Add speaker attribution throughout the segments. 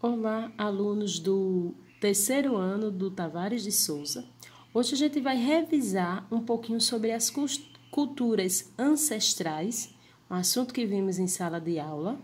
Speaker 1: Olá, alunos do terceiro ano do Tavares de Souza. Hoje a gente vai revisar um pouquinho sobre as culturas ancestrais, um assunto que vimos em sala de aula.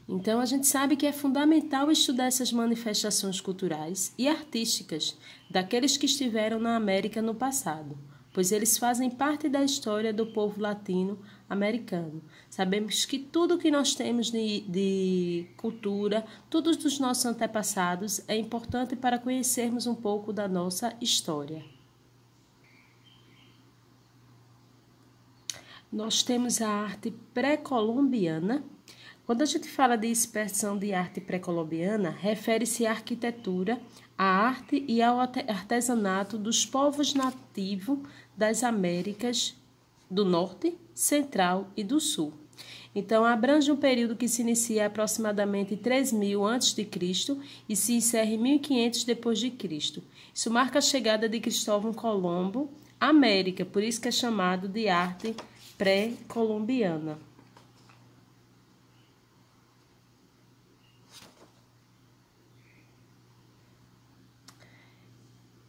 Speaker 1: Então, a gente sabe que é fundamental estudar essas manifestações culturais e artísticas daqueles que estiveram na América no passado, pois eles fazem parte da história do povo latino-americano. Sabemos que tudo que nós temos de cultura, tudo dos nossos antepassados, é importante para conhecermos um pouco da nossa história. Nós temos a arte pré-colombiana. Quando a gente fala de expressão de arte pré-colombiana, refere-se à arquitetura, à arte e ao artesanato dos povos nativos das Américas do Norte, Central e do Sul. Então, abrange um período que se inicia aproximadamente em 3000 a.C. e se encerra em 1500 d.C. Isso marca a chegada de Cristóvão Colombo à América, por isso que é chamado de arte pré-colombiana.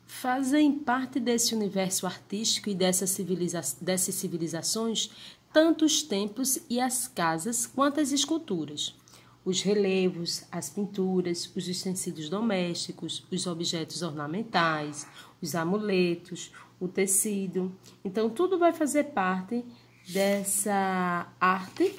Speaker 1: Fazem parte desse universo artístico e dessas civilizações tanto os templos e as casas quanto as esculturas, os relevos, as pinturas, os utensílios domésticos, os objetos ornamentais, os amuletos, o tecido. Então, tudo vai fazer parte dessa arte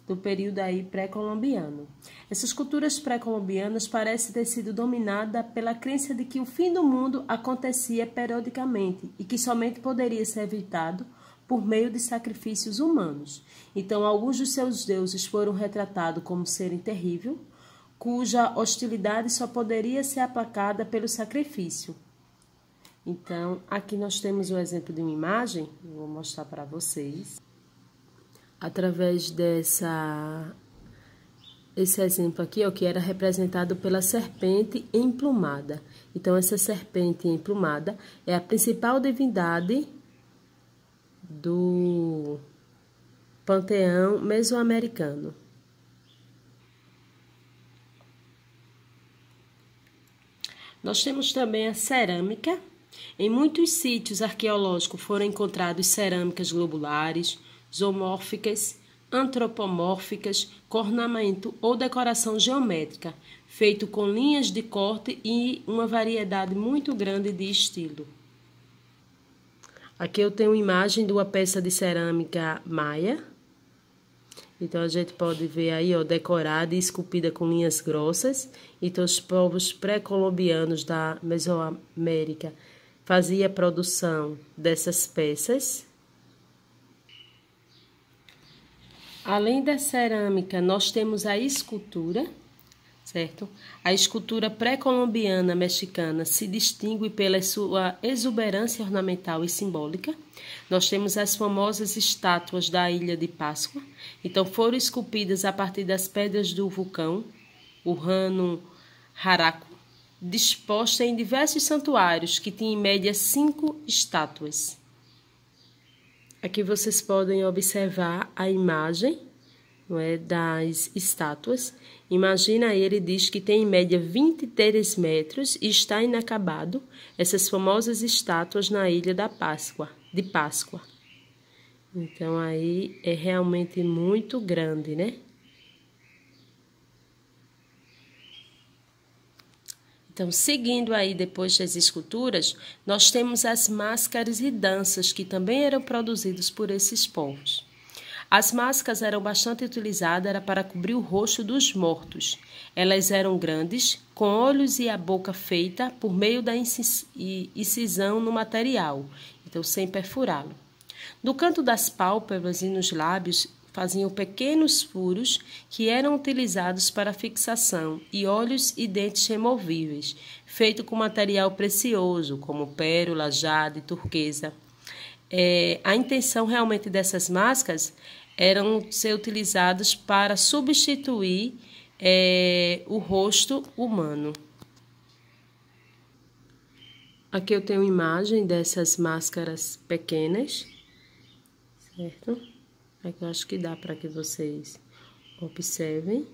Speaker 1: do período aí pré-colombiano. Essas culturas pré-colombianas parecem ter sido dominadas pela crença de que o fim do mundo acontecia periodicamente e que somente poderia ser evitado por meio de sacrifícios humanos. Então, alguns dos seus deuses foram retratados como serem terríveis, cuja hostilidade só poderia ser aplacada pelo sacrifício. Então, aqui nós temos o exemplo de uma imagem, vou mostrar para vocês. Através esse exemplo aqui, ó, que era representado pela serpente emplumada. Então, essa serpente emplumada é a principal divindade do panteão mesoamericano. Nós temos também a cerâmica. Em muitos sítios arqueológicos foram encontrados cerâmicas globulares, zoomórficas, antropomórficas, com ornamento ou decoração geométrica, feito com linhas de corte e uma variedade muito grande de estilo. Aqui eu tenho uma imagem de uma peça de cerâmica maia. Então, a gente pode ver aí, ó, decorada e esculpida com linhas grossas. Então, os povos pré-colombianos da Mesoamérica faziam a produção dessas peças. Além da cerâmica, nós temos a escultura, certo? A escultura pré-colombiana mexicana se distingue pela sua exuberância ornamental e simbólica. Nós temos as famosas estátuas da Ilha de Páscoa. Então, foram esculpidas a partir das pedras do vulcão, o Rano Haraco, dispostas em diversos santuários, que tinham em média 5 estátuas. Aqui vocês podem observar a imagem, não é, das estátuas. Imagina, ele diz que tem em média 23 metros e está inacabado essas famosas estátuas na Ilha de Páscoa. Então, aí é realmente muito grande, né? Então, seguindo aí depois das esculturas, nós temos as máscaras e danças que também eram produzidos por esses povos. As máscaras eram bastante utilizadas para cobrir o rosto dos mortos. Elas eram grandes, com olhos e a boca feita por meio da incisão no material, então sem perfurá-lo. No canto das pálpebras e nos lábios faziam pequenos furos que eram utilizados para fixação e olhos e dentes removíveis, feito com material precioso, como pérola, jade, turquesa. A intenção realmente dessas máscaras eram ser utilizadas para substituir o rosto humano. Aqui eu tenho uma imagem dessas máscaras pequenas, certo? Aqui eu acho que dá para que vocês Observem.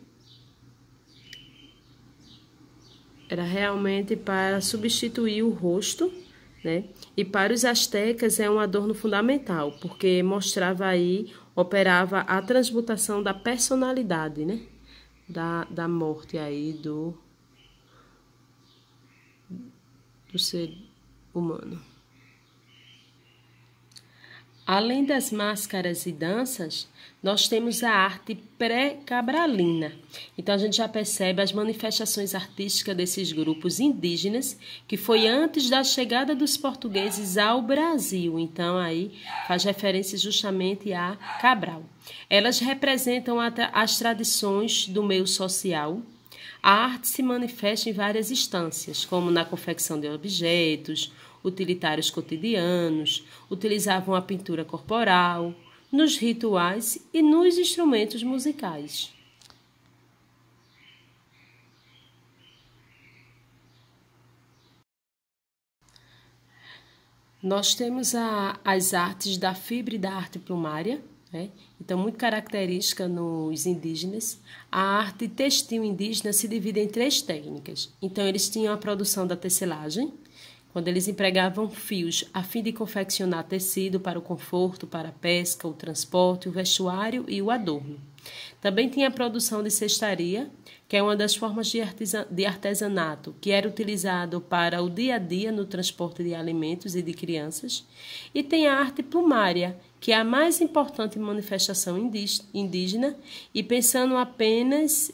Speaker 1: Era realmente para substituir o rosto, né? E para os astecas é um adorno fundamental, porque mostrava aí, operava a transmutação da personalidade, né? Da morte aí do ser humano. Além das máscaras e danças, nós temos a arte pré-cabralina. Então, a gente já percebe as manifestações artísticas desses grupos indígenas, que foi antes da chegada dos portugueses ao Brasil. Então, aí faz referência justamente a Cabral. Elas representam as tradições do meio social. A arte se manifesta em várias instâncias, como na confecção de objetos, utilitários cotidianos, utilizavam a pintura corporal, nos rituais e nos instrumentos musicais. Nós temos as artes da fibra e da arte plumária, né? Então, muito característica nos indígenas. A arte textil indígena se divide em 3 técnicas. Então, eles tinham a produção da tecelagem, quando eles empregavam fios a fim de confeccionar tecido para o conforto, para a pesca, o transporte, o vestuário e o adorno. Também tinha a produção de cestaria, que é uma das formas de artesanato que era utilizado para o dia a dia no transporte de alimentos e de crianças. E tem a arte plumária, que é a mais importante manifestação indígena, e pensando apenas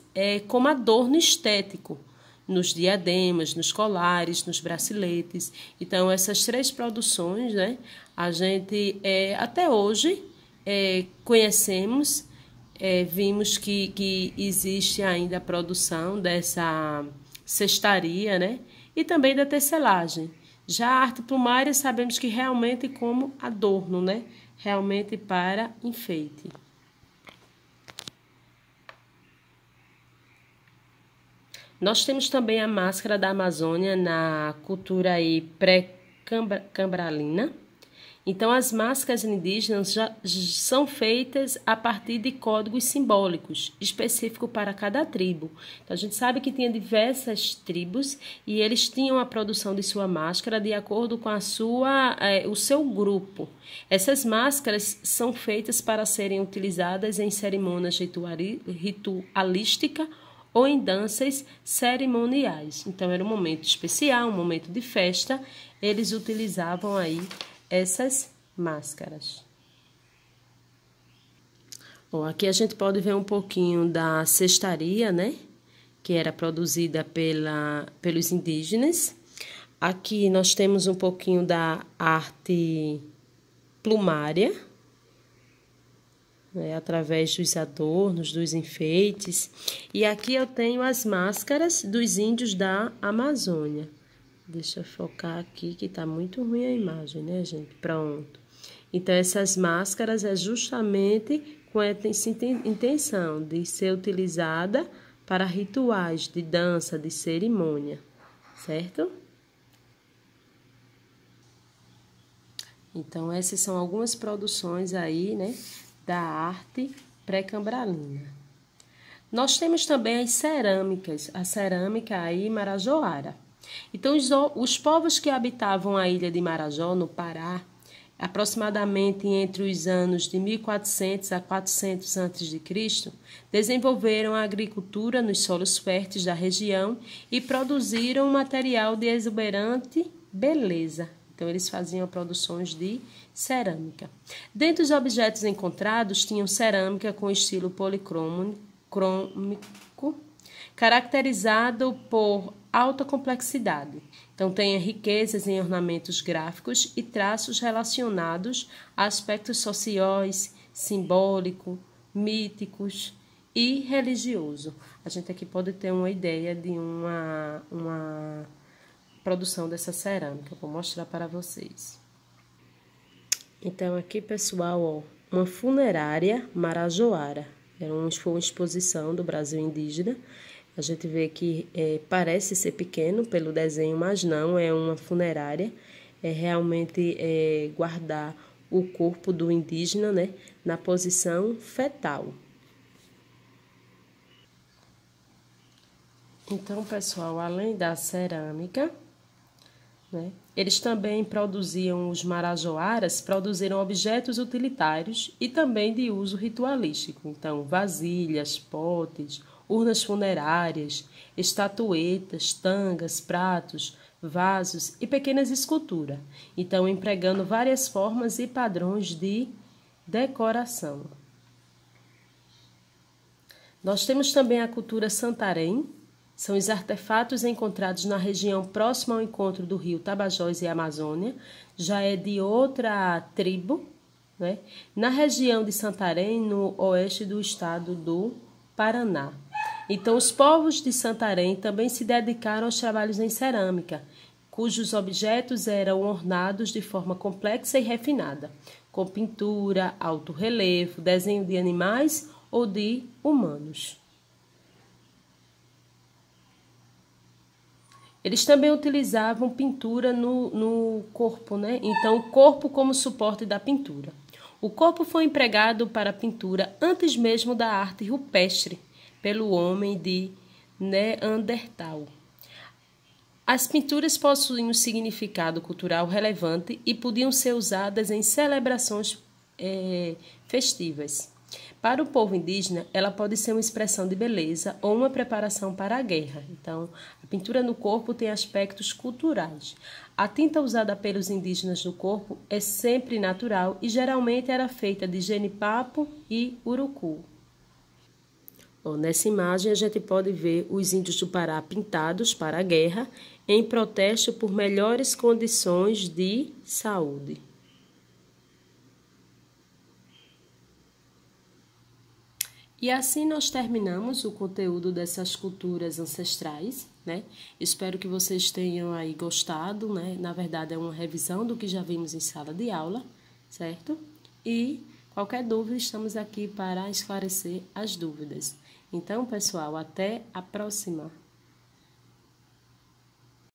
Speaker 1: como adorno estético, nos diademas, nos colares, nos braceletes. Então, essas 3 produções, né, a gente até hoje conhecemos, vimos que existe ainda a produção dessa cestaria, né, e também da tecelagem. Já a arte plumária sabemos que realmente como adorno, né, realmente para enfeite. Nós temos também a máscara da Amazônia na cultura aí pré-cambralina. Então, as máscaras indígenas já são feitas a partir de códigos simbólicos específicos para cada tribo. Então, a gente sabe que tinha diversas tribos e eles tinham a produção de sua máscara de acordo com o seu grupo. Essas máscaras são feitas para serem utilizadas em cerimônias ritualísticas ou em danças cerimoniais. Então, era um momento especial, um momento de festa, eles utilizavam aí essas máscaras. Bom, aqui a gente pode ver um pouquinho da cestaria, né? Que era produzida pelos indígenas. Aqui nós temos um pouquinho da arte plumária, né, através dos adornos, dos enfeites. E aqui eu tenho as máscaras dos índios da Amazônia. Deixa eu focar aqui, que tá muito ruim a imagem, né, gente? Pronto. Então, essas máscaras é justamente com essa intenção de ser utilizada para rituais de dança, de cerimônia, certo? Então, essas são algumas produções aí, né, da arte pré-cambralina. Nós temos também as cerâmicas, a cerâmica aí marajoara. Então, os povos que habitavam a ilha de Marajó, no Pará, aproximadamente entre os anos de 1400 a 400 a.C., desenvolveram a agricultura nos solos férteis da região e produziram material de exuberante beleza. Então, eles faziam produções de cerâmica. Dentre os objetos encontrados, tinham cerâmica com estilo policrômico, caracterizado por alta complexidade. Então, tem riquezas em ornamentos gráficos e traços relacionados a aspectos sociais, simbólicos, míticos e religioso. A gente aqui pode ter uma ideia de uma produção dessa cerâmica. Vou mostrar para vocês. Então, aqui, pessoal, ó, uma funerária marajoara. Foi uma exposição do Brasil indígena. A gente vê que parece ser pequeno pelo desenho, mas não, é uma funerária. É realmente guardar o corpo do indígena, né, na posição fetal. Então, pessoal, além da cerâmica, né, eles também produziam, os marajoaras produziram objetos utilitários e também de uso ritualístico. Então, vasilhas, potes, urnas funerárias, estatuetas, tangas, pratos, vasos e pequenas esculturas. Então, empregando várias formas e padrões de decoração. Nós temos também a cultura Santarém. São os artefatos encontrados na região próxima ao encontro do rio Tapajós e Amazônia. Já é de outra tribo, né? Na região de Santarém, no oeste do estado do Paraná. Então, os povos de Santarém também se dedicaram aos trabalhos em cerâmica, cujos objetos eram ornados de forma complexa e refinada, com pintura, alto relevo, desenho de animais ou de humanos. Eles também utilizavam pintura no corpo, né? Então, o corpo como suporte da pintura. O corpo foi empregado para a pintura antes mesmo da arte rupestre, pelo homem de Neandertal. As pinturas possuem um significado cultural relevante e podiam ser usadas em celebrações festivas. Para o povo indígena, ela pode ser uma expressão de beleza ou uma preparação para a guerra. Então, a pintura no corpo tem aspectos culturais. A tinta usada pelos indígenas no corpo é sempre natural e geralmente era feita de genipapo e urucu. Bom, nessa imagem a gente pode ver os índios do Pará pintados para a guerra em protesto por melhores condições de saúde. E assim nós terminamos o conteúdo dessas culturas ancestrais, né? Espero que vocês tenham aí gostado, né? Na verdade é uma revisão do que já vimos em sala de aula, certo? E qualquer dúvida estamos aqui para esclarecer as dúvidas. Então, pessoal, até a próxima!